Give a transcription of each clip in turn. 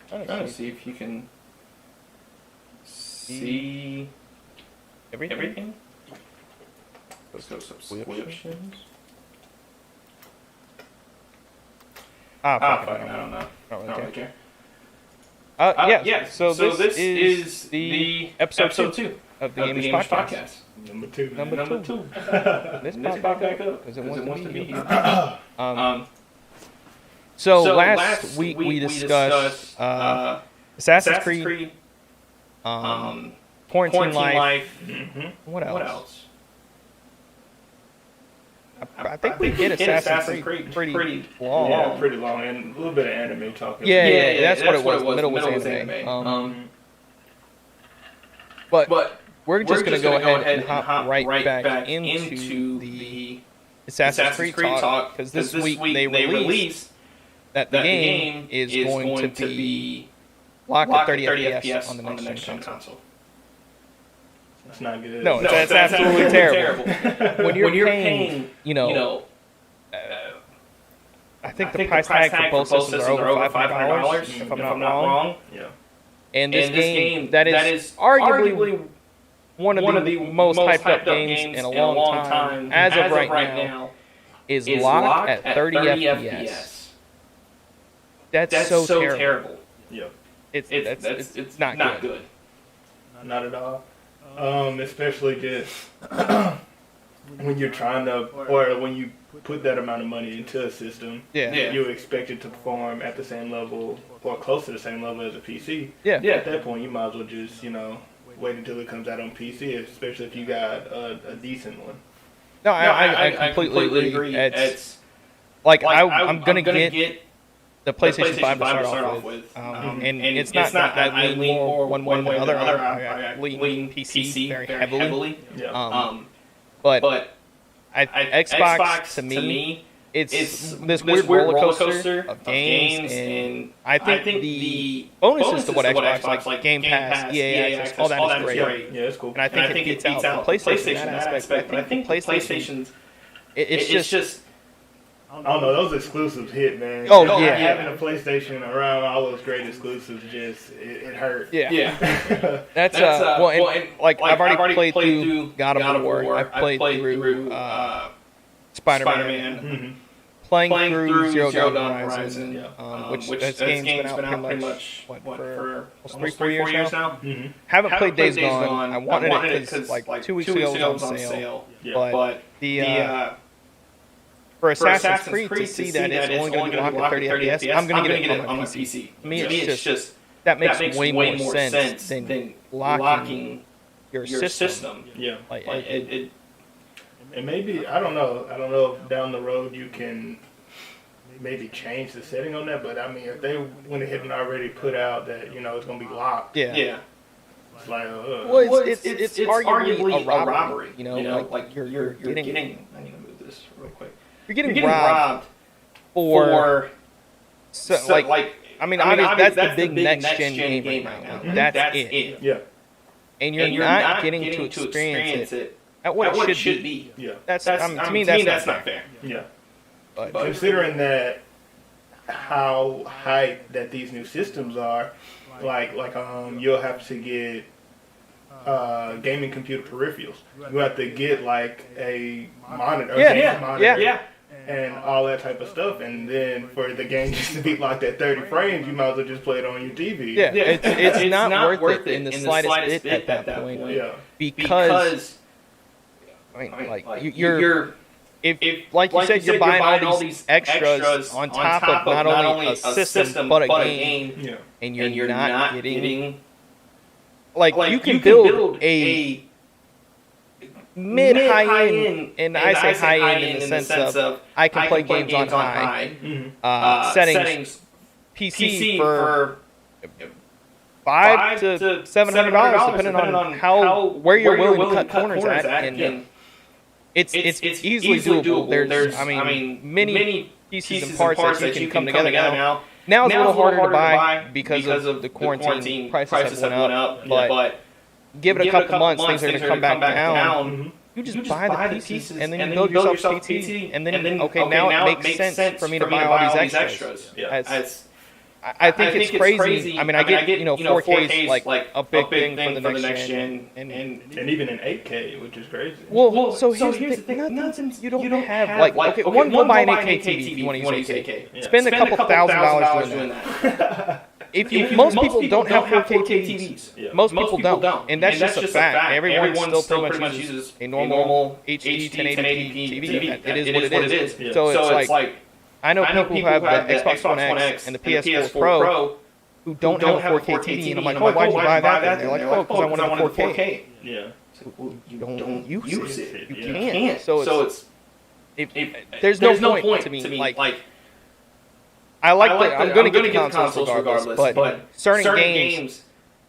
Trying to see if you can see everything. Let's go subscriptions. Fucking, I don't know. I don't really care. Yeah. So this is the episode 2 of the Gamers Podcast. Number two. This Let's popped back up up because it because wants it to be here. So last week we discussed Assassin's Creed, Quarantine Life. Mm-hmm. What else? I think we did Assassin's Creed pretty long. Yeah, pretty long, and a little bit of anime talking. Yeah, that's what it was. The middle was anime. But we're just going to go ahead and hop right back into the Assassin's Creed talk, because this week they released that the game is going to be locked at 30 FPS on the next gen console. That's not good. No, that's absolutely terrible. When you're paying, I think the price tag for both systems are over $500, if I'm not wrong. Yeah. And this game that is arguably one of the most hyped up games in a long time, as of right now, is locked at 30 FPS. That's so terrible. Yeah. It's not good. Not at all. Especially just when you're trying to, or when you put that amount of money into a system, you expect it to perform at the same level or close to the same level as a PC. Yeah. At that point, you might as well just, wait until it comes out on PC, especially if you got a decent one. No, I completely agree. It's like I'm gonna get the PlayStation 5 to start off with, and it's not that I lean more one way than the other. I lean PC very heavily. But Xbox to me, it's this weird roller coaster of games, and I think the bonuses to what Xbox like Game Pass, EA Access, all that is great. Yeah, it's cool. And I think it beats out the PlayStation in that aspect. But I think PlayStation's it's just. I don't know, those exclusives hit, man. Oh, yeah. Having a PlayStation around all those great exclusives it hurt. Yeah. That's I've already played through God of War. I've played through Spider-Man. Mm-hmm. Playing through Zero Dawn Horizon, which this game's been out pretty much for almost 3-4 years now. Mm-hmm. Haven't played Days Gone. I wanted it because like 2 weeks ago it was on sale. But the for Assassin's Creed to see that it's only going to be locked at 30 FPS, I'm going to get it on my PC. To me, it's just that makes way more sense than locking your system. Yeah. And maybe, I don't know if down the road you can maybe change the setting on that, but I mean, if they went ahead and already put out that, it's going to be locked. Yeah. It's like, well, it's arguably a robbery. Like you're getting. I need to move this real quick. You're getting robbed for obviously that's the big next gen game right now. That's it. Yeah. And you're not getting to experience it at what it should be. Yeah. To me that's not fair. Yeah. But considering that how hyped that these new systems are, like you'll have to get gaming computer peripherals. You have to get like a monitor. Yeah. And all that type of stuff, and then for the game just to be locked at 30 frames, you might as well just play it on your TV. Yeah, it's not worth it in the slightest bit at that point. Yeah. Because you're if like you said, you're buying all these extras on top of not only a system but a game, and you're not getting you can build a mid-high end, and I say high end in the sense of I can play games on high settings, PC for $500 to $700, depending on where you're willing to cut corners at, and it's easily doable. There's many pieces and parts that you can come together now. Now it's a little harder to buy because of the quarantine prices have went up, but give it a couple months, things are going to come back down. You just buy the pieces, and then you build yourself PT, and then now it makes sense for me to buy all these extras. I think it's crazy. I mean, I get 4K is like a big thing for the next gen, and even in 8K, which is crazy. Well, so here's the thing. Nothing, you don't have like okay, one, go buy an 8K TV if you want to use 8K. Yeah. Spend a couple $1,000 doing that. If most people don't have 4K TVs. Yeah. Most people don't. And that's just a fact. Everyone still pretty much uses a normal HD 1080p TV. It is what it is. Yeah. So it's like, I know people who have the Xbox One X and the PS4 Pro who don't have a 4K TV, and I'm like, oh, why'd you buy that? And they're like, oh, because I wanted a 4K. Yeah. Well, you don't use it. You can't. So it's there's no point to me. Like I like that. I'm going to get the consoles regardless, but certain games,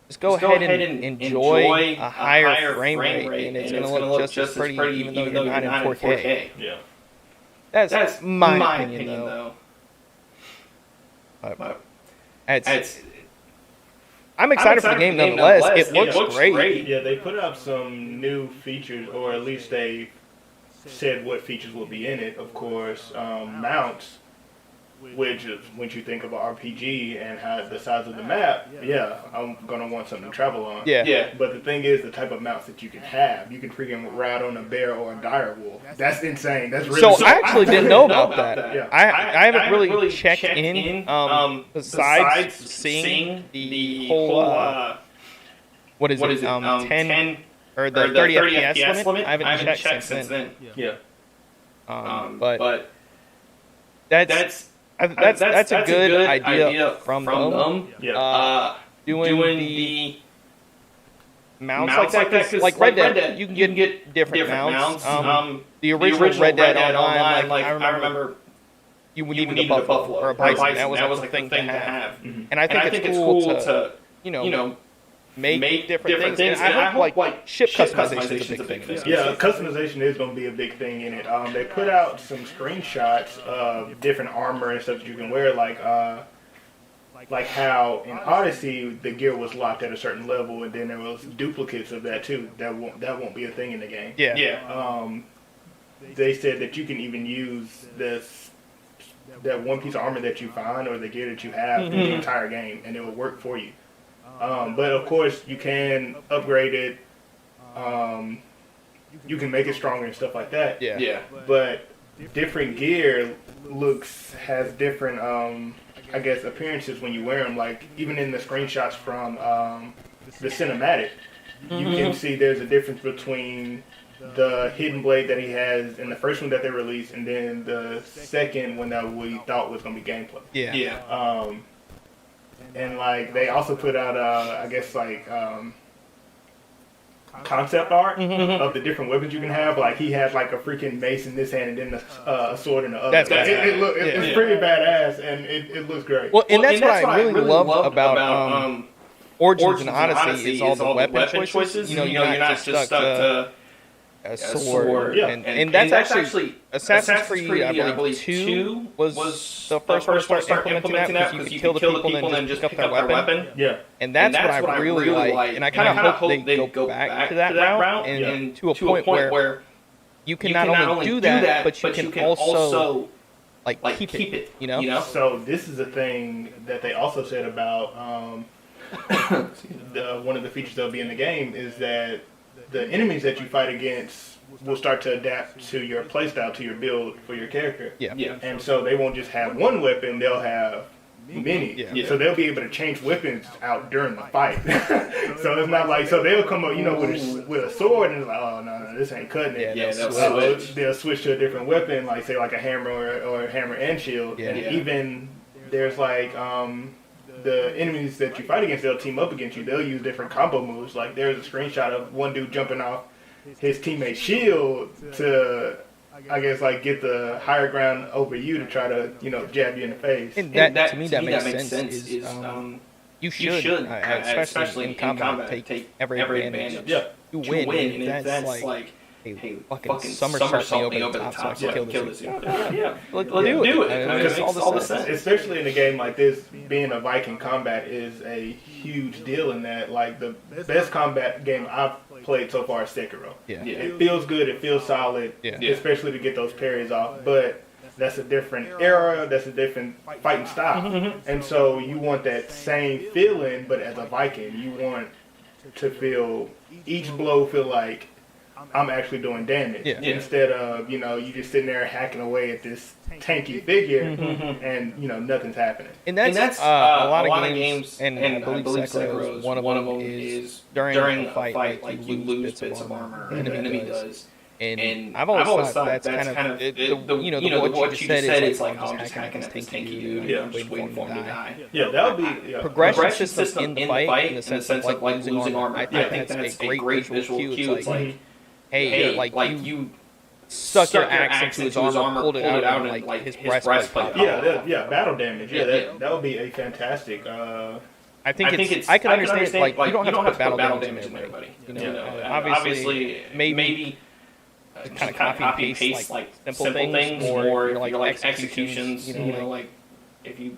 just go ahead and enjoy a higher frame rate, and it's going to look just as pretty, even though you're not in 4K. Yeah. That's my opinion, though. I'm excited for the game nonetheless. It looks great. Yeah, they put up some new features, or at least they said what features will be in it. Of course, mounts, which is when you think of an RPG and how the size of the map, I'm gonna want something to travel on. Yeah. But the thing is, the type of mounts that you can have, you can freaking ride on a bear or a dire wolf. That's insane. That's really. So I actually didn't know about that. Yeah. I haven't really checked in. Besides seeing the whole what is it? 10 or the 30 FPS limit. I haven't checked since then. Yeah. But that's a good idea from them. Doing the mounts like that, because like Red Dead, you can get different mounts. The original Red Dead Online, like I remember you would need a buffalo or a bison. That was the thing to have. And I think it's cool to make different things. And I hope like ship customization is a big thing. Yeah, customization is going to be a big thing in it. They put out some screenshots of different armor and stuff that you can wear, like how in Odyssey the gear was locked at a certain level, and then there was duplicates of that too. That won't be a thing in the game. Yeah. They said that you can even use that one piece of armor that you find or the gear that you have in the entire game, and it will work for you. But of course, you can upgrade it. You can make it stronger and stuff like that. Yeah. But different gear has different, I guess, appearances when you wear them. Like even in the screenshots from the cinematic, you can see there's a difference between the hidden blade that he has in the first one that they released, and then the second one that we thought was going to be gameplay. Yeah. And like they also put out, I guess like concept art of the different weapons you can have. Like he has like a freaking mace in this hand and then a sword in the other. It's pretty badass, and it looks great. Well, and that's what I really love about Origins and Odyssey is all the weapon choices. You're not just stuck to a sword. And that's actually Assassin's Creed, I believe 2 was the first one to start implementing that, because you could kill the people and just pick up their weapon. Yeah. And that's what I really like. And I kind of hope they go back to that route, and to a point where you can not only do that, but you can also like keep it. So this is a thing that they also said about one of the features that'll be in the game is that the enemies that you fight against will start to adapt to your playstyle, to your build for your character. Yeah. And so they won't just have one weapon, they'll have many. Yeah. So they'll be able to change weapons out during the fight. So it's not like, so they'll come up, with a sword, and it's like, oh, no, this ain't cutting it. Yeah, they'll switch to a different weapon, like say like a hammer or a hammer and shield. Yeah. And even there's like, the enemies that you fight against, they'll team up against you. They'll use different combo moves. Like there's a screenshot of one dude jumping off his teammate's shield to, I guess, like get the higher ground over you to try to, jab you in the face. And that to me that makes sense. You should, especially in combat, take every advantage. Yeah. You win, and that's like hey, fucking somersault me over the top so I kill this dude. Yeah. Let's do it. It makes all the sense. Especially in a game like this, being a Viking combat is a huge deal in that. Like, the best combat game I've played so far is Sekiro. Yeah. It feels good. It feels solid, especially to get those parries off. But that's a different era, that's a different fighting style. And so you want that same feeling, but as a Viking, you want to feel each blow feel like I'm actually doing damage. Instead of, you just sitting there hacking away at this tanky figure and, nothing's happening. And that's a lot of games, and I believe Sekiro is one of them is during a fight, like you lose bits of armor, the enemy does. And I've always thought that's kind of what you just said is like, I'm just hacking at this tanky dude, waiting for him to die. Yeah, that would be progression system in the fight, in the sense of like losing armor. I think that's a great visual cue. It's like, hey, like you stuck your axe into his armor, pulled it out, and like his breastplate popped off. Yeah, battle damage. Yeah, that would be a fantastic. I think it's. I can understand. Like you don't have to put battle damage in everybody. Obviously, maybe kind of copy and paste like simple things, or like executions. Like if you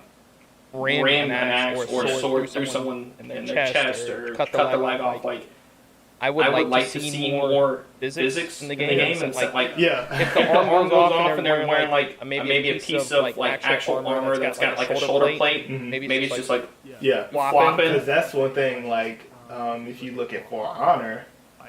ram an axe or a sword through someone in their chest or cut the leg off, like. I would like to see more physics in the game. And like, if the arm goes off and they're wearing like maybe a piece of like actual armor that's got like a shoulder plate, maybe it's just like flopping. Because that's one thing. Like if you look at For Honor,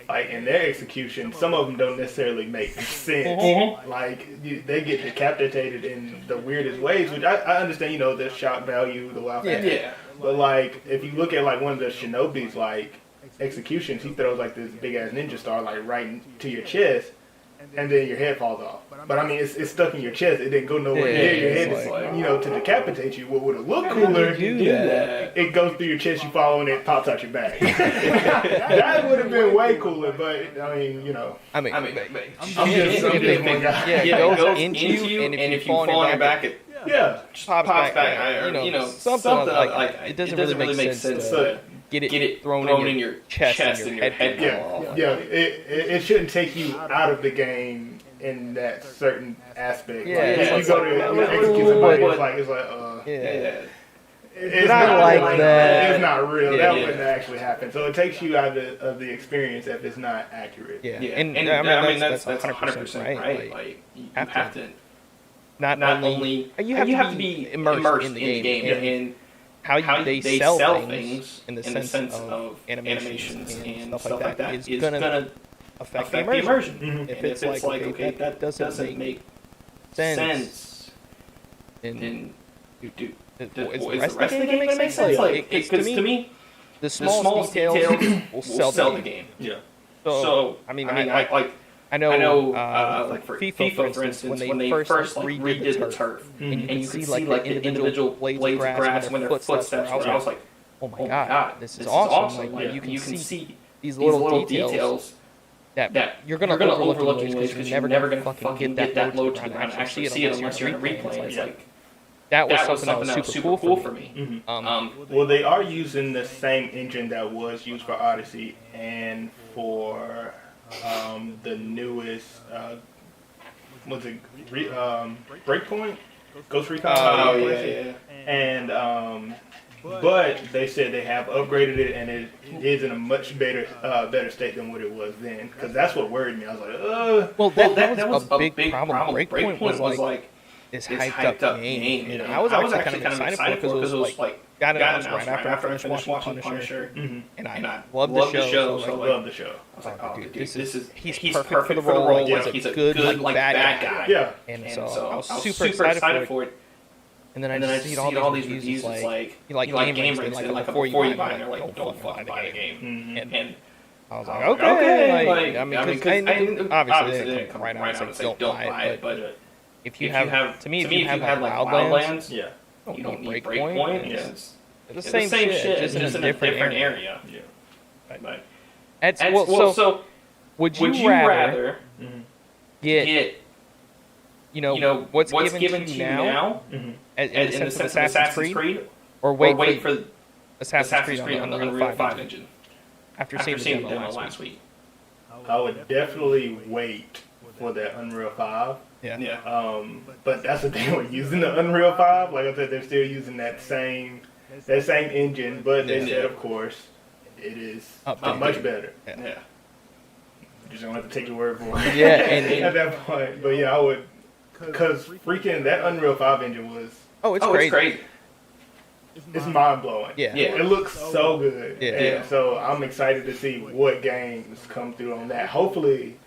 like in their execution, some of them don't necessarily make sense. Like they get decapitated in the weirdest ways, which I understand. The shock value, the wow factor. But like if you look at like one of the Shinobi's like executions, he throws like this big ass ninja star like right into your chest, and then your head falls off. But I mean, it's stuck in your chest. It didn't go nowhere near your head. It's like, to decapitate you. What would have looked cooler? It goes through your chest. You fall and it pops out your back. That would have been way cooler. But I mean, I'm just one guy. It goes into you, and if you fall on your back, it just pops back. Something like it doesn't really make sense to get it thrown in your chest and your head. It shouldn't take you out of the game in that certain aspect. It's you go to execute somebody, it's like it's not like that. It's not real. That wouldn't actually happen. So it takes you out of the experience if it's not accurate. And I mean that's 100% right. Like you have to not only you have to be immersed in the game and how they sell things in the sense of animations and stuff like that is going to affect the immersion. If it's like, okay, that doesn't make sense, then is the rest of the game make sense? Because to me, the smallest details will sell the game. So, I mean, I know, like for FIFA, for instance, when they first redid the turf, and you can see like the individual blades of grass when their footsteps were, I was like, oh my god, this is awesome. Like, you can see these little details that you're going to overlook because you're never going to fucking get that low to actually see it unless you're in a replay. It's like, that was something that was super cool for me. Well, they are using the same engine that was used for Odyssey and for the newest, Breakpoint? Ghost Recon? And, but they said they have upgraded it and it is in a much better state than what it was then. Because that's what worried me. I was like, Well, that was a big problem. Breakpoint was like this hyped up game. And I was actually kind of excited for it because it was like, got it right after I finished watching Punisher. And I loved the show. I was like, oh, dude, he's perfect for the role. He's a good like bad guy. Yeah. And so I was super excited for it. And then I just see all these reviews. It's like, you like game rings, like before you buy it, they're like, don't fucking buy the game. And I was like, okay. I mean, because obviously they didn't come right out and say, don't buy it. But if you have, to me, if you have like Wildlands, you don't need Breakpoint. It's the same shit, just in a different area. So would you rather get what's given to you now in the sense of Assassin's Creed, or wait for Assassin's Creed on the Unreal 5 engine after seeing the demo last week? I would definitely wait for the Unreal 5. But that's the thing with using the Unreal 5. Like I said, they're still using that same engine, but they said, of course, it is much better. You just don't have to take your word for it. And at that point. But yeah, I would Because freaking that Unreal 5 engine was... Oh, it's It's crazy. crazy. It's mind-blowing. Yeah. It looks so good. Yeah. And so I'm excited to see what games come through on that. Hopefully,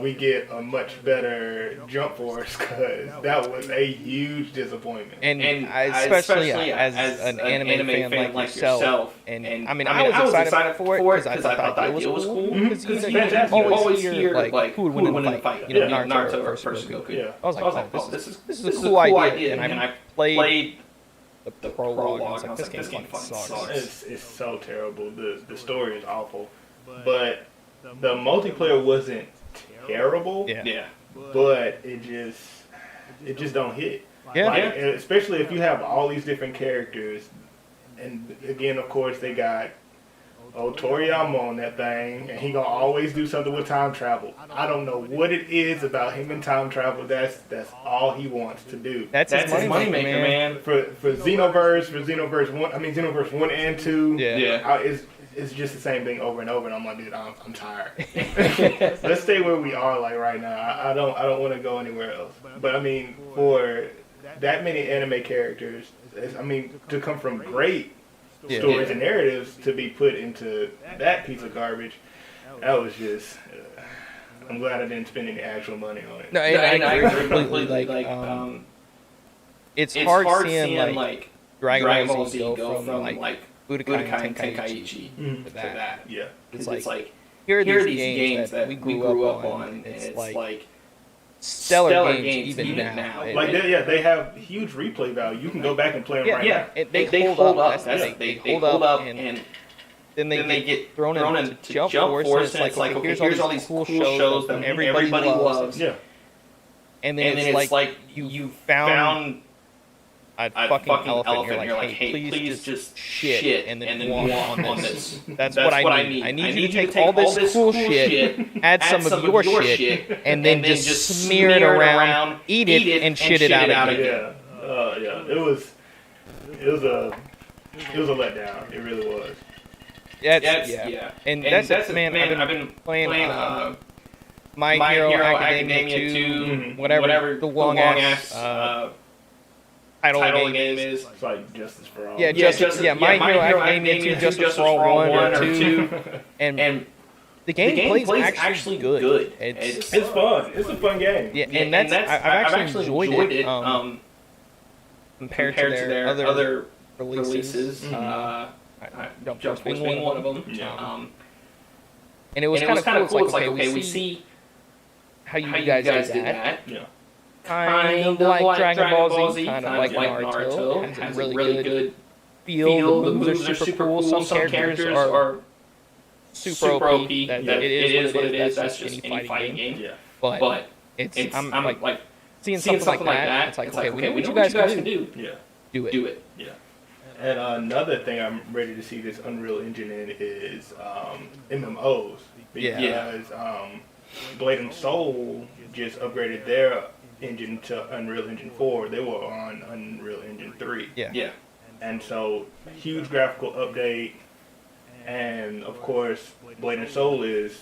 we get a much better Jump Force, because that was a huge disappointment. And especially as an anime fan like yourself. And I mean, I was excited for it because I thought the idea was cool. Because you always hear like who would win in a fight. You know, Naruto versus Goku. Yeah. I was like, oh, this is a cool idea. And I played the prologue. And I was like, this game fucking sucks. It's so terrible. The story is awful, but the multiplayer wasn't terrible. Yeah. But it just don't hit. Yeah. Like, especially if you have all these different characters, and again, of course, they got Toriyama on that thing, and he gonna always do something with time travel. I don't know what it is about him and time travel. That's all he wants to do. That's his money maker, man. For Xenoverse 1, Xenoverse 1 and 2. Yeah. It's just the same thing over and over, and I'm like, dude, I'm tired. Let's stay where we are, like right now. I don't want to go anywhere else. But I mean, for that many anime characters, to come from great stories and narratives to be put into that piece of garbage, that was just. I'm glad I didn't spend any actual money on it. No, and I agree completely. Like, it's hard seeing like Dragon Ball Z go from like Budokai and Tenkaichi to that. Yeah. It's like, here are these games that we grew up on, and it's like stellar games even now. They have huge replay value. You can go back and play them right now. They hold up. They hold up, and then they get thrown into Jump Force, and it's like, okay, here's all these cool shows that everybody loves. Yeah. And then it's like you found a fucking elephant. You're like, hey, please just shit and then walk on this. That's what I need. I need you to take all this cool shit, add some of your shit, and then just smear it around, eat it, and shit it out again. Yeah. It was a letdown. It really was. Yeah. And that's man. I've been playing My Hero Academia 2, whatever the long ass title of the game is. It's like Justice for All. My Hero Academia 2, Justice for All 1 or 2. And the game plays actually good. It's fun. It's a fun game. Yeah, and I've actually enjoyed it compared to their other releases. Jump Force being one of them. Yeah. And it was kind of cool. It's like, okay, we see how you guys did that. Yeah. Kind of like Dragon Ball Z, kind of like Naruto. Has a really good feel. The moves are super cool. Some characters are super OP. That it is what it is. That's just any fighting game. Yeah. But I'm like seeing something like that. It's like, okay, we know what you guys can do. Yeah. Do it. Yeah. And another thing I'm ready to see this Unreal Engine in is MMOs. Because Blade and Soul just upgraded their engine to Unreal Engine 4. They were on Unreal Engine 3. Yeah. And so, huge graphical update. And of course, Blade and Soul is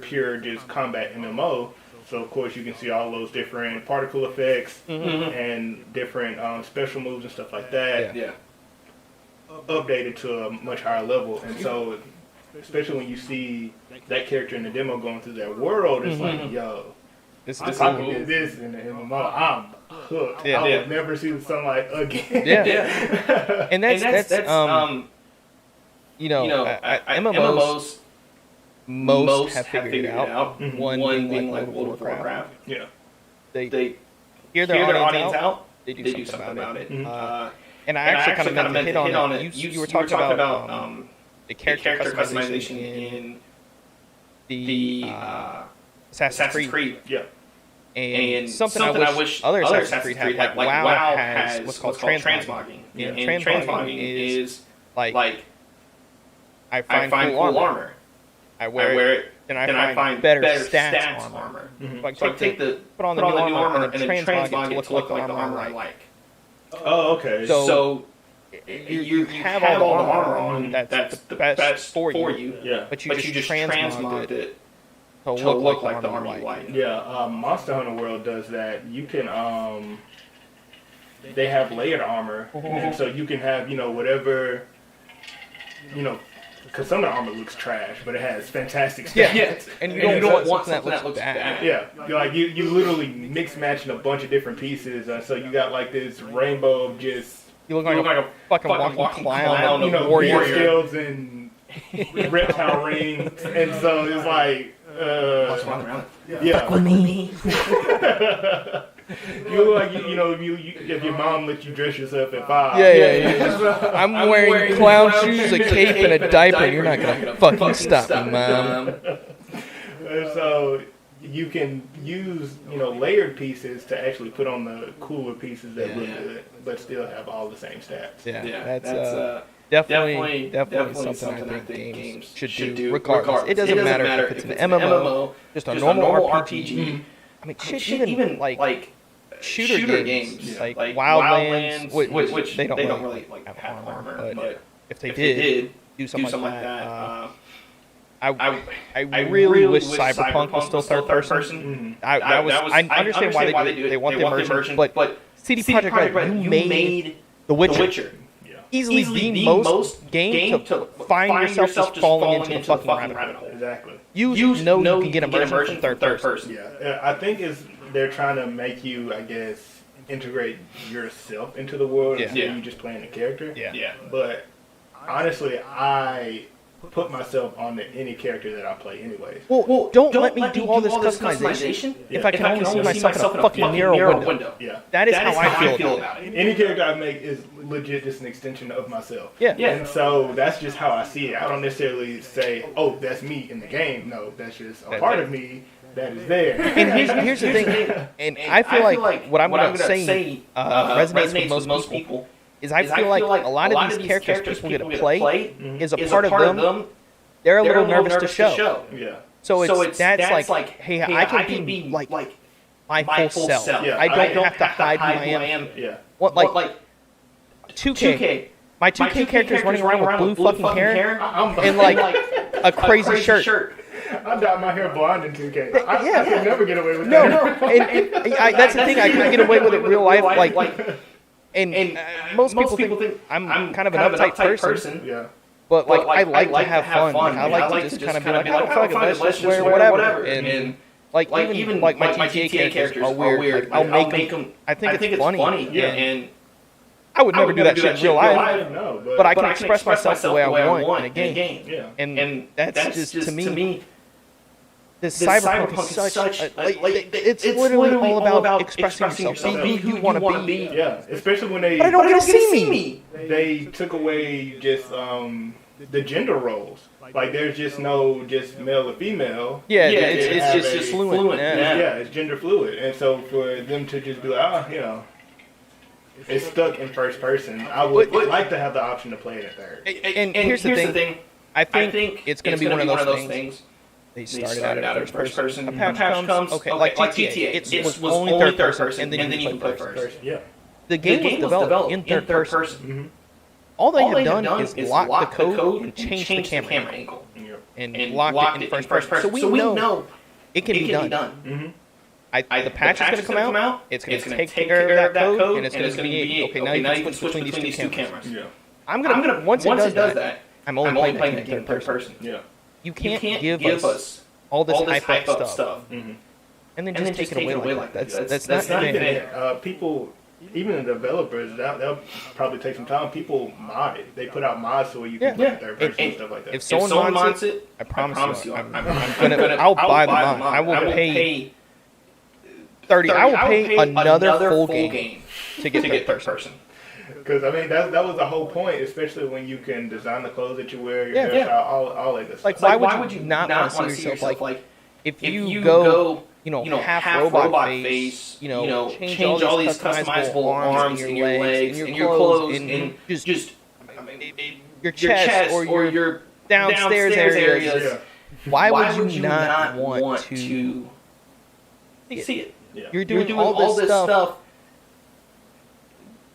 pure just combat MMO. So of course you can see all those different particle effects and different special moves and stuff like that. Yeah. Updated to a much higher level. And so, especially when you see that character in the demo going through that world, it's like, yo, This I is can cool. do this in the MMO. I'm hooked. Yeah. I would never see the sunlight again. Yeah. And that's MMOs most have figured it out. One being like World of Warcraft. Yeah. They hear their audience out. They do something about it. And I actually kind of meant to hit on it. You were talking about the character customization in the Assassin's Creed. Yeah. And something I wish other Assassin's Creed had. Like WoW has what's called transmogging. And transmogging is like I find cool armor. I wear it, and I find better stats armor. Like put on the new armor and then transmog it to look like the armor I like. Oh, okay. So you have all the armor on. That's the best for you. Yeah. But you just transmogged it to look like the Army White. Yeah, Monster Hunter World does that. You can, they have layered armor, and so you can have, whatever, because some of the armor looks trash, but it has fantastic stats. Yeah, and you don't want something that looks bad. Yeah, you literally mix matching a bunch of different pieces, so you got like this rainbow of just... You look like a fucking walking clown, warrior skills and reptile rings, and so it's like, yeah. Fuck with me. You look like if your mom let you dress yourself at 5. Yeah. I'm wearing clown shoes, a cape, and a diaper. You're not gonna fucking stop me, mom. And so you can use layered pieces to actually put on the cooler pieces that look good, but still have all the same stats. Yeah, that's definitely something I think games should do. Regardless, it doesn't matter if it's an MMO, just a normal RPG. I mean, shit, even like shooter games, like Wildlands, which they don't really have armor, but if they did do something like that, I really wish Cyberpunk was still third person. I understand why they want the immersion, but CD Projekt Red, you made The Witcher. Easily the most game to find yourself just falling into the fucking rabbit hole. Exactly. You can get immersion from third person. Yeah, I think they're trying to make you, I guess, integrate yourself into the world instead of you just playing a character. Yeah. But honestly, I put myself on any character that I play anyways. Well, don't let me do all this customization if I can only see myself in a fucking mirror window. Yeah. That is how I feel about it. Any character I make is legit just an extension of myself. Yeah. And so that's just how I see it. I don't necessarily say, oh, that's me in the game. No, that's just a part of me that is there. And here's the thing, and I feel like what I'm going to say resonates with most people. I feel like a lot of these characters people get to play is a part of them. They're a little nervous to show. Yeah. So that's like, hey, I can be like my full self. Yeah, I don't have to hide who I am. Yeah. What like 2K? My 2K character's running around with blue fucking hair and like a crazy shirt. I dyed my hair blonde in 2K. I could never get away with No, that. and that's the thing. I can get away with it in real life, like. And most people think I'm kind of an uptight person. Yeah. But like I like to have fun. Like, I like to just kind of be like, oh, fuck it, let's just wear whatever. And like even like my GTA characters are weird. Like, I'll make them. I think it's funny. Yeah. And I would never do that shit in real life. No, but I can express myself the way I want in a game. Yeah. And that's just to me. This Cyberpunk is such it's literally all about expressing yourself. Be who you want to be. Yeah, especially when they. But I don't get to see me. They took away just the gender roles. Like there's just no just male or female. Yeah, it's just fluent. Yeah, it's gender fluid, and so for them to just be like, it's stuck in first person. I would like to have the option to play it in third. And here's the thing. I think it's going to be one of those things. They started out in first person. A patch comes, okay, like GTA. It was only third person, and then you can play first. Yeah. The game was developed in third person. Mm-hmm. All they have done is lock the code and change the camera angle. And lock it in first person. So we know it can be done. Mm-hmm. The patch is going to come out. It's going to take care of that code, and it's going to be, okay, now you can switch between these two cameras. Yeah. I'm going to, once it does that, I'm only playing that game in third person. Yeah. You can't give us all this hype up stuff, mm-hmm. and then just take it away like that. That's not fair. People, even the developers, they'll probably take some time. People mod it. They put out mods so you can play third person and stuff like that. If someone mods it, I promise you, I'll buy the mod. I will pay $30. I will pay another full game to get third person. Because, I mean, that was the whole point, especially when you can design the clothes that you wear, your hairstyle, all that stuff. Like, why would you not want to see yourself, like, if you go, half robot face, change all these customizable arms and your legs and your clothes and just your chest or your downstairs areas. Why would you not want to see it? Yeah. You're doing all this stuff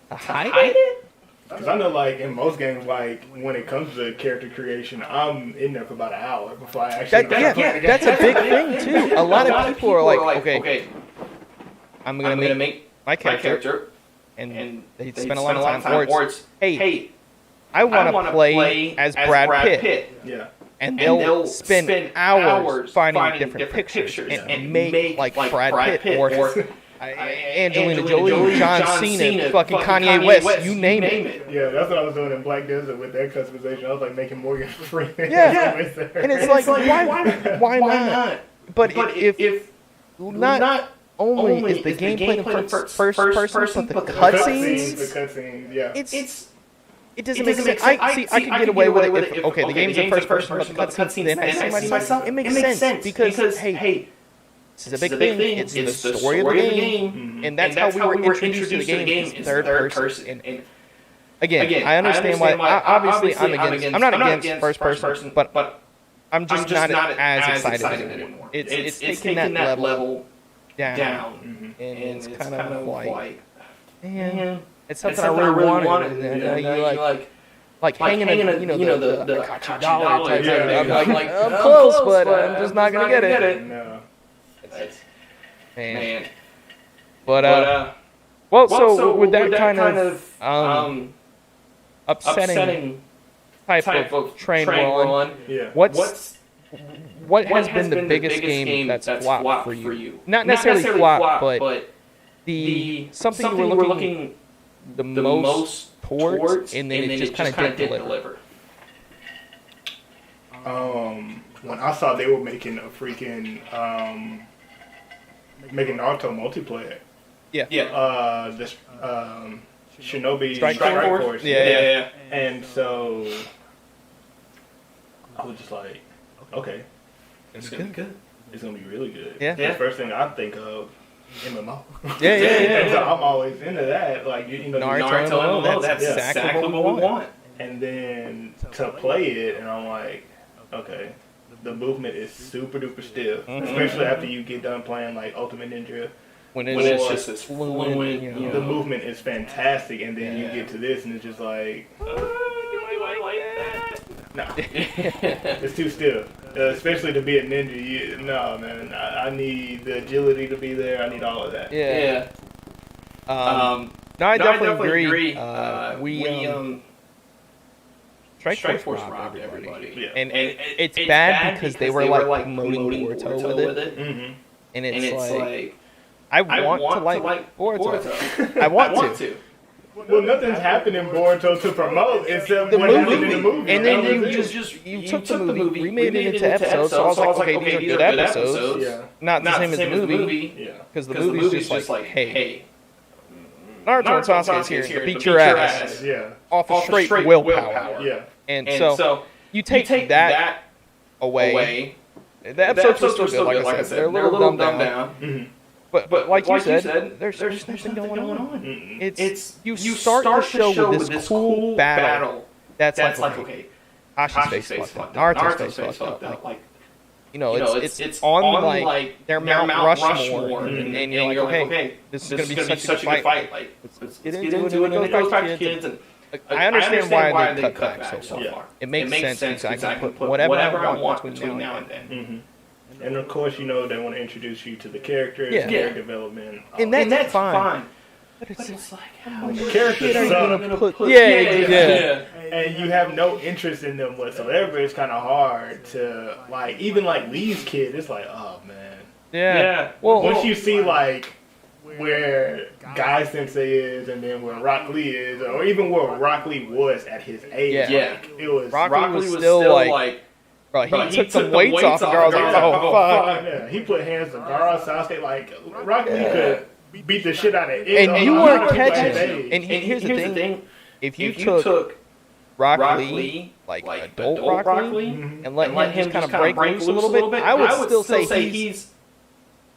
to hide it? Because I know, like, in most games, like, when it comes to character creation, I'm in there for about an hour before I actually... That's a big thing, too. A lot of people are like, okay, I'm going to make my character, and they spend a lot of time, or it's, hey, I want to play as Brad Pitt. Yeah. And they'll spend hours finding different pictures and make like Brad Pitt or Angelina Jolie, John Cena, fucking Kanye West, you name it. Yeah, that's what I was doing in Black Desert with that customization. I was like making Morgan Freeman. Yeah, and it's like, why not? But if not only is the gameplay in first person, but the cutscenes, yeah, it doesn't make sense. I can get away with it if, the game's in first person, but the cutscenes, then I see myself. It makes sense because, hey, this is a big thing. It's the story of the game, and that's how we were introduced to the game. It's third person. And again, I understand why. Obviously, I'm not against first person, but I'm just not as excited anymore. It's taking that level down, and it's kind of like, man, it's something I really wanted. And you like hanging in, the $dollar type thing. I'm like, I'm close, but I'm just not gonna get it. No. Man. But so with that kind of upsetting type of train rolling, what has been the biggest game that's flopped for you? Not necessarily flopped, but something you were looking the most towards, and then it just kind of didn't deliver. When I saw they were making a freaking making Naruto multiplayer. Yeah. This Shinobi Strike Force. Yeah. And so I was just like, okay, it's gonna be good. It's gonna be really good. Yeah. The first thing I think of, MMO. Yeah. And so I'm always into that. Like Naruto MMO. That's exactly what we want. And then to play it, and I'm like, okay. The movement is super duper stiff, especially after you get done playing like Ultimate Ninja. When it's just as fluent, the movement is fantastic, and then you get to this, and it's just like, do I like that? No, it's too stiff. Especially to be a ninja. No, man, I need the agility to be there. I need all of that. Yeah. No, I definitely agree. Strike Force robbed everybody. Yeah. And it's bad because they were like promoting Boruto with it. Mm-hmm. And it's like, I want to like Boruto. I want to. Well, nothing's happened in Boruto to promote except what happened in the movie. And then you took the movie, remade it into episodes, so I was like, okay, these are good episodes. Yeah. Not the same as the movie. Because the movie's just like, hey, Naruto and Sasuke is here to beat your ass. Yeah. Off of straight willpower. Yeah. And so you take that away. The episodes were still good, like I said. They're a little dumbed down. Mm-hmm. But like you said, there's nothing going on. It's you start the show with this cool battle that's like, okay, Ashi's face fucked up, Naruto's face fucked up. Like, it's on like their Mount Rushmore, and you're like, okay, this is gonna be such a good fight. Like, let's get into it, and it goes back to kids. And I understand why they cut back so far. It makes sense because I can put whatever I want between now and then. Mm-hmm. And of course, they want to introduce you to the characters, character development, and that's fine. But it's like, how the characters suck. And you have no interest in them whatsoever. It's kind of hard to even Lee's kid. It's like, oh man. Yeah. Well, once you see where Guy Sensei is, and then where Rock Lee is, or even where Rock Lee was at his age, it was Rock Lee was still like. Bro, he took some weights off the girl. I was like, oh, fuck. Yeah. He put hands on Gara, Sasuke. Like, Rock Lee could beat the shit out of it. And you weren't catching him. And here's the thing. If you took Rock Lee, like adult Rock Lee, and let him kind of break loose a little bit, I would still say he's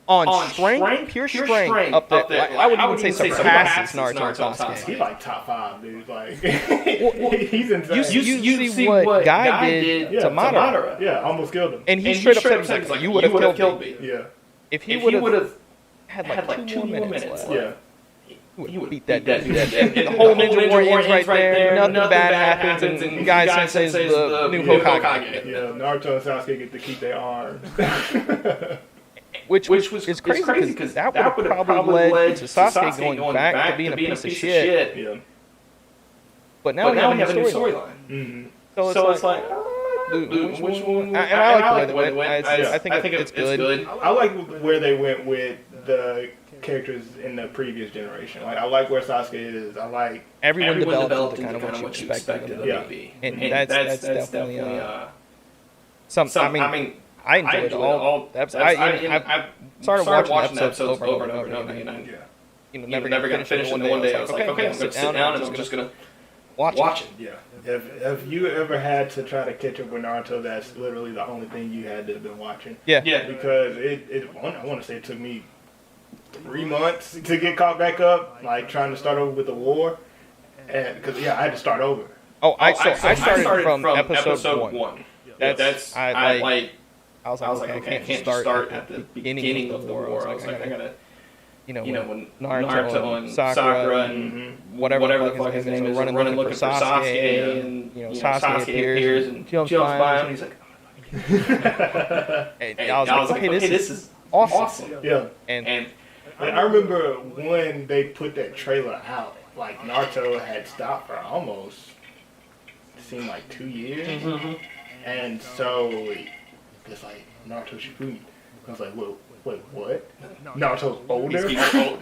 on strength, pure strength up there. I wouldn't even say surpasses Naruto and Sasuke. He's like top 5, dude. Like, he's insane. You see what Guy did to Madara. Yeah, almost killed him. And he straight up said, like, you would have killed me. Yeah. If he would have had like 2 more minutes left. Yeah. would beat that dude. The whole Ninja War ends right there. Nothing bad happens, and Guy Sensei's the new Hokage. Yeah, Naruto and Sasuke get to keep their arms. Which is crazy because that would have probably led to Sasuke going back to being a piece of shit. Yeah. But now we have a new storyline. Mm-hmm. So it's like, which one? And I like the way they went. I think it's good. I like where they went with the characters in the previous generation. Like I like where Sasuke is. I like everyone developed into kind of what you expected them to be, and that's definitely something. I mean, I enjoyed all episodes. I started watching episodes over and over again. Never got finished in one day. I was like, okay, I'm gonna sit down and I'm just gonna watch it. Yeah. If you ever had to try to catch up with Naruto, that's literally the only thing you had to have been watching. Yeah. Because I want to say it took me 3 months to get caught back up, like trying to start over with the war, and because I had to start over. I started from episode 1. I was like, okay, I can't start at the beginning of the war. I was like, I gotta, when Naruto and Sakura and whatever the fuck his name is running looking for Sasuke, and Sasuke appears and jumps by him, and he's like, and I was like, okay, this is awesome. Yeah. And I remember when they put that trailer out, like Naruto had stopped for almost, it seemed like 2 years. Mm-hmm. And so it's like Naruto Shippuden. I was like, wait, what? Naruto's older?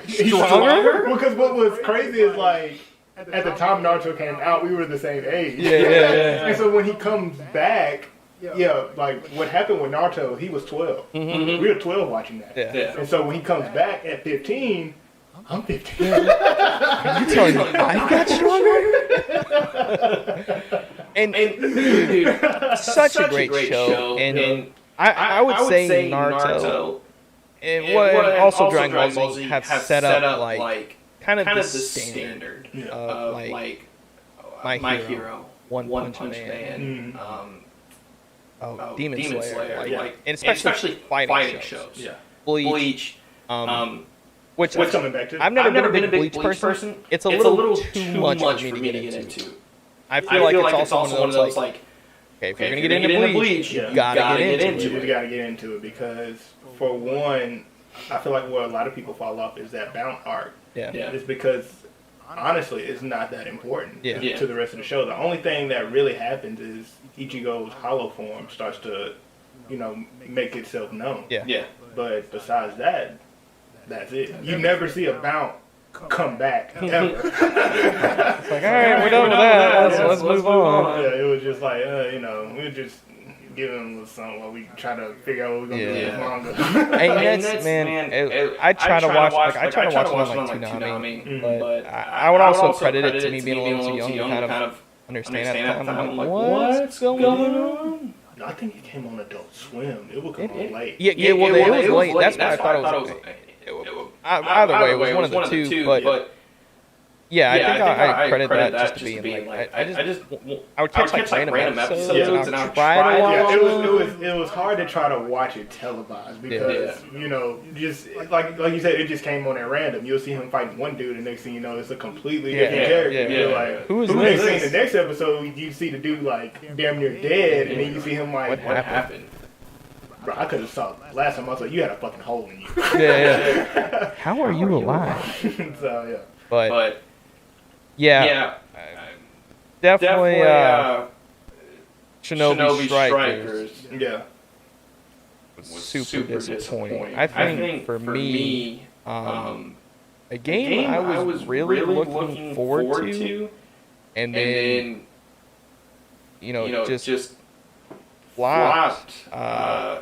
He's stronger? Because what was crazy is like, at the time Naruto came out, we were the same age. Yeah. And so when he comes back, like what happened with Naruto, he was 12. Mm-hmm. We were 12 watching that. Yeah. And so when he comes back at 15, I'm 15. Are you telling me I got stronger? and dude, such a great show. And I would say Naruto and also Dragon Ball Z have set up like kind of the standard of like My Hero, One Punch Man. Demon Slayer, and especially fighting shows. Yeah. Bleach, which what's coming back to? I've never been a big Bleach person. It's a little too much for me to get into. I feel like it's also one of those like, okay, if you're gonna get into Bleach, you gotta get into it. You gotta get into it because for one, I feel like where a lot of people fall off is that Bound arc. Yeah. It's because honestly, it's not that important to the rest of the show. The only thing that really happens is Ichigo's hollow form starts to, make itself known. Yeah. But besides that, that's it. You never see a Bound come back ever. It's like, all right, we're done with that. Let's move on. Yeah, it was just like, we were just giving them something while we try to figure out what we're gonna do with this manga. And that's man. I try to watch I try to watch it on like Toonami, but I would also credit it to me being a little too young to kind of understand at the time. I'm like, what's going on? I think it came on Adult Swim. It would come on late. Yeah, well, it was late. That's why I thought it was. Either way, it was one of the two, but yeah, I think I credit that just to being like, I would catch like random episodes and I'd try to watch it was hard to try to watch it televised because just like you said, it just came on at random. You'll see him fighting one dude, and next thing you know, it's a completely different character. You're like, who is this? this? In the next episode, you see the dude like damn near dead, and then you see him like, what happened? Bro, I could have saw last time I was like, you had a fucking hole in you. Yeah. How are you alive? So but definitely Shinobi Strikers. Yeah. Was super disappointing. I think for me, a game I was really looking forward to, and then just flopped.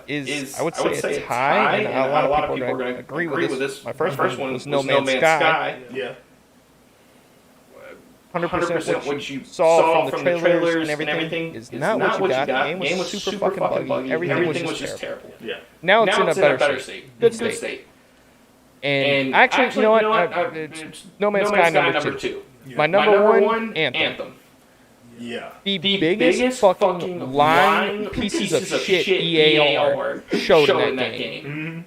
Is I would say a tie, and a lot of people are going to agree with this. My first one was No Man's Sky. Yeah. 100% what you saw from the trailers and everything is not what you got. The game was super fucking buggy. Everything was just terrible. Yeah. Now it's in a better state. Good state. And actually, you know what? No Man's Sky number 2. My number one, Anthem. Yeah. The biggest fucking lying pieces of shit EA are showed in that game. Mm-hmm.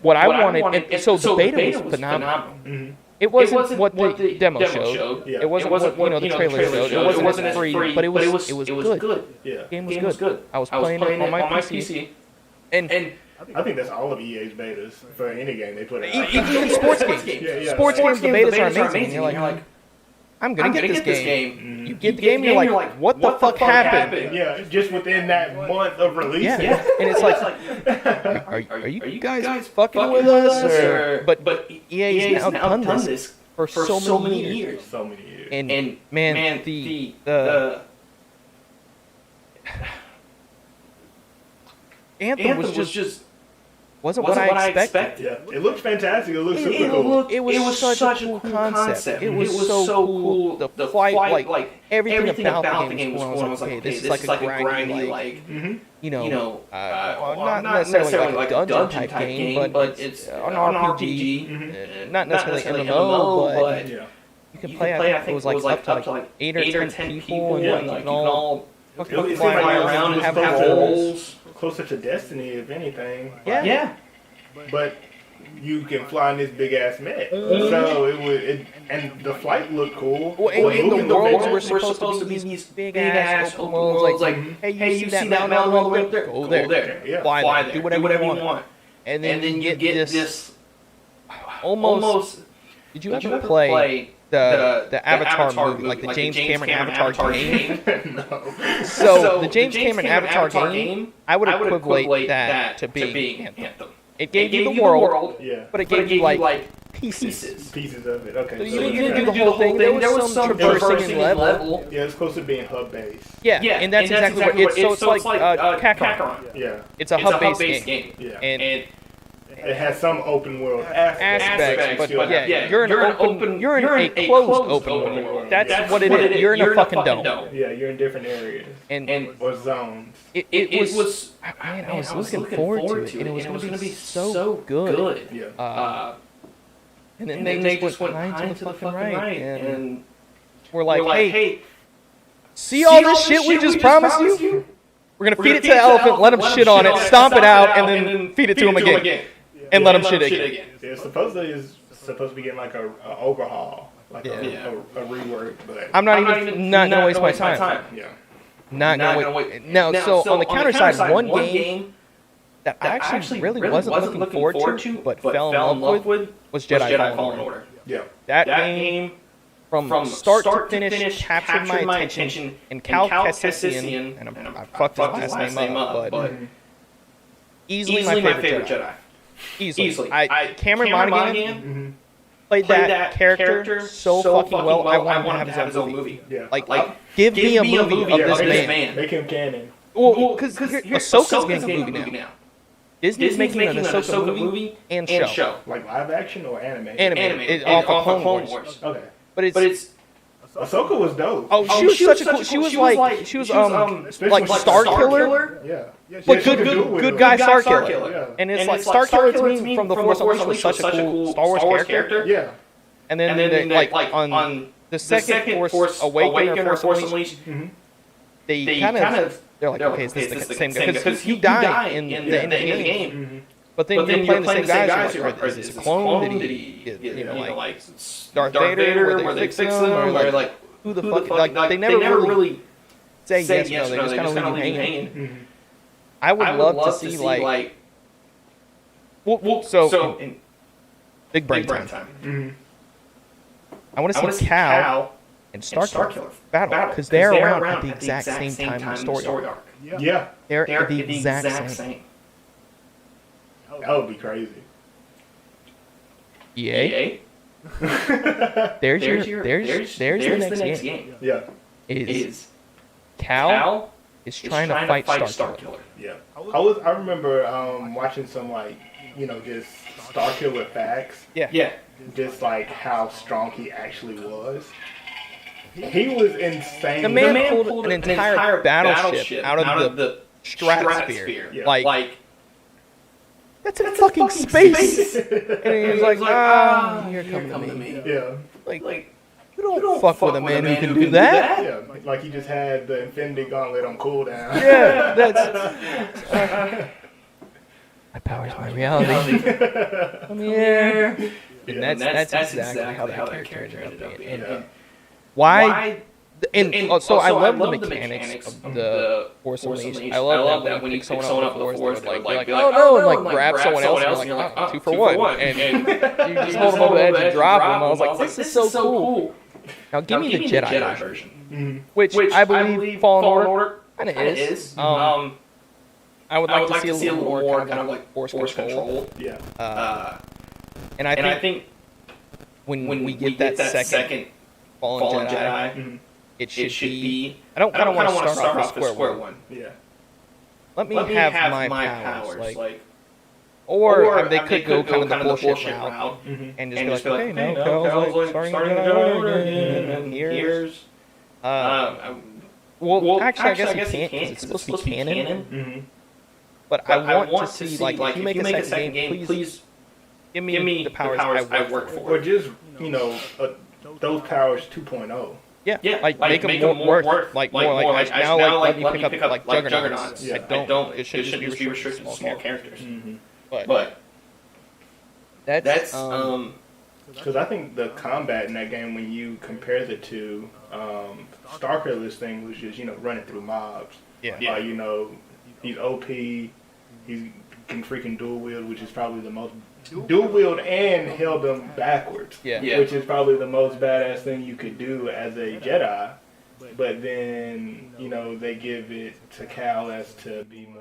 What I wanted, so the beta was phenomenal. Mm-hmm. It wasn't what the demo showed. Yeah. It wasn't what the trailer showed. It wasn't free, but it was good. Yeah. The game was good. I was playing it on my PC. And I think that's all of EA's betas for any game they put out. even sports games. Yeah. Sports games, the betas are amazing. And you're like, I'm gonna get this game. You get the game, you're like, what the fuck happened? Yeah, just within that month of release. Yeah, and it's like, are you guys fucking with us? But EA has now done this for so many years. So many years. And man, the Anthem was just wasn't what I expected. Yeah, it looked fantastic. It looked super cool. It was such a cool concept. It was so cool. The flight, like everything about the game was cool. I was like, okay, this is like a grindy, like not necessarily like a dungeon type game, but it's an RPG. Not necessarily MMO, but you can play. I think it was like up to like 8 or 10 people, and like you can all fly around and have roles. Closer to Destiny, if anything. Yeah. But you can fly in this big ass mech, so and the flight looked cool. Well, and the worlds were supposed to be these big ass open worlds. Like, hey, you see that mountain all the way up there? Go there. Yeah. Fly there. Do whatever you want. And then you get this almost. Did you ever play the Avatar movie, like the James Cameron Avatar game? No. So the James Cameron Avatar game, I would equate that to being Anthem. It gave you the world, but it gave you like pieces of it. Okay. So you didn't do the whole thing. There was some traversing level. Yeah, it's supposed to be hub based. Yeah, and that's exactly what it's. So it's like Kakarot. Yeah. It's a hub based game. Yeah. And it has some open world aspects, but yeah, you're in a closed open world. That's what it is. You're in a fucking dome. Yeah, you're in different areas or zones. It was. Man, I was looking forward to it, and it was going to be so good. Yeah. And then they just went high to the fucking right, and we're like, hey, see all this shit we just promised you? We're going to feed it to the elephant, let him shit on it, stomp it out, and then feed it to him again. And let him shit again. Yeah, supposedly it's supposed to be getting like a overhaul, like a rework. But I'm not gonna waste my time. Yeah, not gonna wait. No, so on the counter side, one game that I actually really wasn't looking forward to, but fell in love with, was Jedi Fallen Order. Yeah, that game from start to finish captured my attention. And Cal Kestis, and I fucked his last name up, but easily my favorite Jedi. Easily. Cameron Monaghan played that character so fucking well. I want him to have his own movie. Yeah. Like give me a movie of this man. Make him canon. Well, because Ahsoka's getting a movie now. Disney's making an Ahsoka movie and show. Like live action or anime? Anime. Off of Clone Wars. Okay. But it's Ahsoka was dope. Oh, she was such a cool. She was like Star Killer. Yeah. But good guy Star Killer. Yeah. And it's like Star Killer to me from The Force Unleashed was such a cool Star Wars character. Yeah. And then they, on the second Force Awakens or Force Unleashed, they kind of they're like, okay, is this the same guy? Because you die in the end of the game. But then you're playing the same guys. You're like, is this a clone? Did he, like Darth Vader? Where they fix him? Or like, who the fuck? Like, they never really say yes, no. They just kind of leave you hanging. I would love to see like, so big brain time. I want to see Cal and Star Killer battle because they're around at the exact same time in the story arc. Yeah, they're the exact same. That would be crazy. EA? There's the next game. Yeah. Is Cal is trying to fight Star Killer. Yeah. I remember watching some just Star Killer facts. Yeah. Just like how strong he actually was. He was insane. The man pulled an entire battleship out of the stratosphere. Yeah. Like that's in fucking space. And he was like, here come to me. Yeah. Like you don't fuck with a man who can do that. Yeah. Like he just had the Infinity Gauntlet on cooldown. Yeah, that's my power is my reality. Come here. And that's exactly how that character ended up being. And why? So I love the mechanics of the Force Unleashed. I love that when you pick someone up with the Force, they're like, oh no, and like grab someone else, and you're like, oh, 2 for 1. And you just hold them over the edge and drop them. I was like, this is so cool. Now give me the Jedi version, which I believe Fallen Order kind of is. I would like to see a little more kind of like Force control. Yeah. And I think when we get that second Fallen Jedi, it should be. I don't kind of want to start off with square one. Yeah. Let me have my powers, like, or they could go kind of the bullshit route and just be like, hey, no, Cal's like starting Jedi Order again, and here's. Well, actually, I guess he can't because it's supposed to be canon. But I want to see, like, if you make a second game, please give me the powers I work for. Or just, those powers 2.0. Yeah, like make them more worth, like more like now, let me pick up like juggernauts. Yeah. I don't. It shouldn't just be restricted to small characters. But that's because I think the combat in that game, when you compare the two, Starkiller's thing was just running through mobs. Yeah. He's OP. He can freaking dual wield, which is probably the most dual wield and held them backwards. Yeah. Which is probably the most badass thing you could do as a Jedi. But then they give it to Cal as to be more.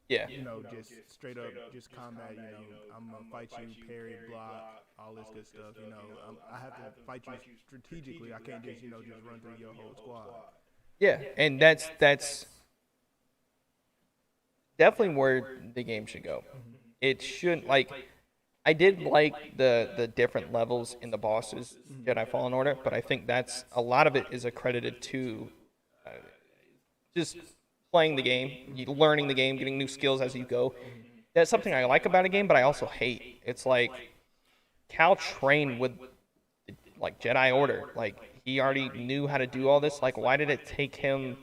Yeah. Just straight up, just combat. I'm gonna fight you, parry, block, all this good stuff. I have to fight you strategically. I can't just run through your whole squad. Yeah, and that's definitely where the game should go. It shouldn't I did like the different levels in the bosses Jedi Fallen Order, but I think that's a lot of it is accredited to just playing the game, learning the game, getting new skills as you go. That's something I like about a game, but I also hate. It's like Cal trained with like Jedi Order, like he already knew how to do all this. Like, why did it take him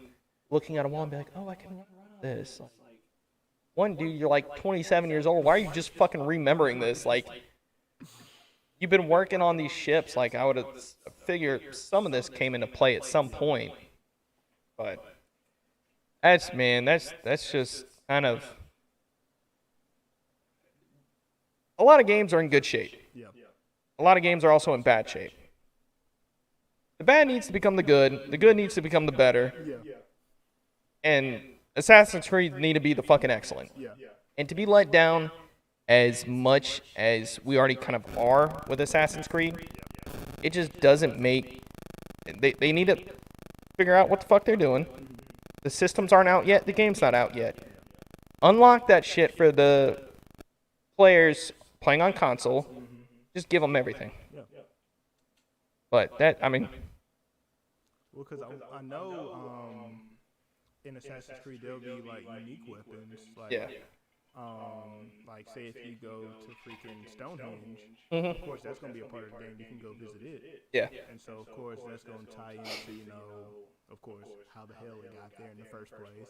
looking at a wall and be like, oh, I can run this? Like, one, dude, you're like 27 years old. Why are you just fucking remembering this? Like, you've been working on these ships. Like, I would have figured some of this came into play at some point. But that's just kind of. A lot of games are in good shape. A lot of games are also in bad shape. The bad needs to become the good needs to become the better. And Assassin's Creed need to be the fucking excellent. And to be let down as much as we already kind of are with Assassin's Creed, it just doesn't make... They need to figure out what the fuck they're doing. The systems aren't out yet. The game's not out yet. Unlock that shit for the players playing on console. Just give them everything. But that, I mean... Well, because I know in Assassin's Creed there'll be like unique weapons. Like, like say if you go to freaking Stonehenge, of course that's going to be a part of the game. You can go visit it. Yeah. And so of course that's going to tie into of course how the hell it got there in the first place.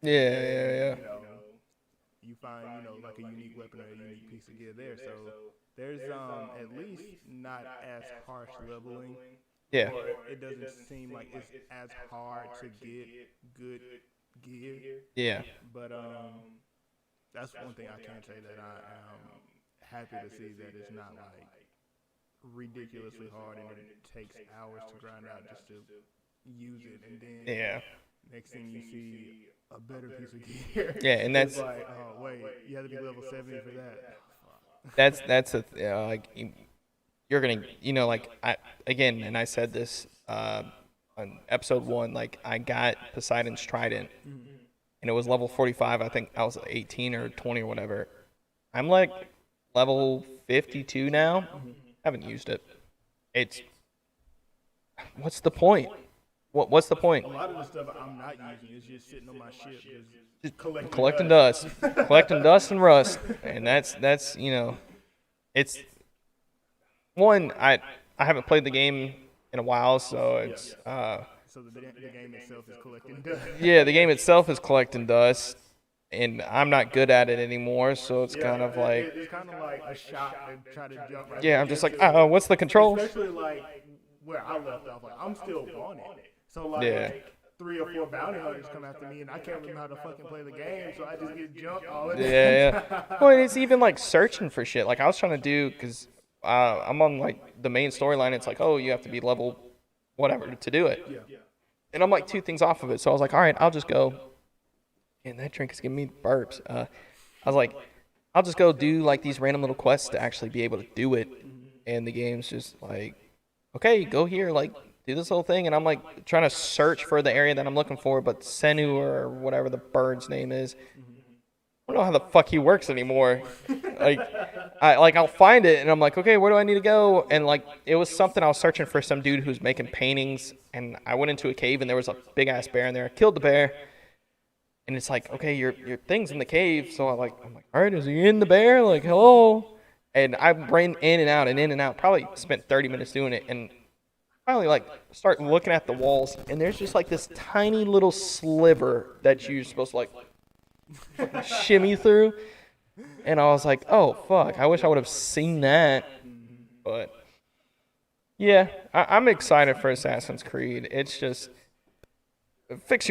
Yeah. You find like a unique weapon or a unique piece of gear there. So there's at least not as harsh leveling. Yeah. It doesn't seem like it's as hard to get good gear. Yeah. But that's one thing I can say that I am happy to see, that it's not like ridiculously hard and it takes hours to grind out just to use it, and then next thing you see a better piece of gear. Yeah, and that's like, oh wait, you have to be level 70 for that. That's a like you're gonna like and I said this on episode 1, like I got Poseidon's Trident and it was level 45. I think I was 18 or 20 or whatever. I'm like level 52 now. Haven't used it. It's what's the point? What's the point? A lot of the stuff I'm not using is just sitting on my ship, just collecting dust, collecting dust and rust, and that's it's one. I haven't played the game in a while, so it's so the game itself is collecting dust. Yeah, the game itself is collecting dust, and I'm not good at it anymore, so it's kind of like it's kind of like a shot to try to jump right I'm just like, oh, what's the controls? Especially like where I left off, like I'm still on it. So like 3 or 4 bounty hunters come after me, and I can't remember how to fucking play the game, so I just get jumped all the time. Yeah. Well, it's even like searching for shit. Like I was trying to do, because I'm on like the main storyline. It's like, oh, you have to be level whatever to do it. Yeah. And I'm like 2 things off of it. So I was like, all right, I'll just go. And that drink is giving me burps. I was like, I'll just go do like these random little quests to actually be able to do it. And the game's just like, okay, go here, like do this whole thing. And I'm like trying to search for the area that I'm looking for, but Senu or whatever the bird's name is, I don't know how the fuck he works anymore. I'll find it and I'm like, okay, where do I need to go? And like it was something I was searching for, some dude who's making paintings, and I went into a cave and there was a big ass bear in there. I killed the bear, and it's like, okay, your thing's in the cave. So I'm like, all right, is he in the bear? Like, hello. And I ran in and out. Probably spent 30 minutes doing it, and finally like start looking at the walls, and there's just like this tiny little sliver that you're supposed to like shimmy through. And I was like, oh fuck, I wish I would have seen that. But yeah, I'm excited for Assassin's Creed. It's just fix your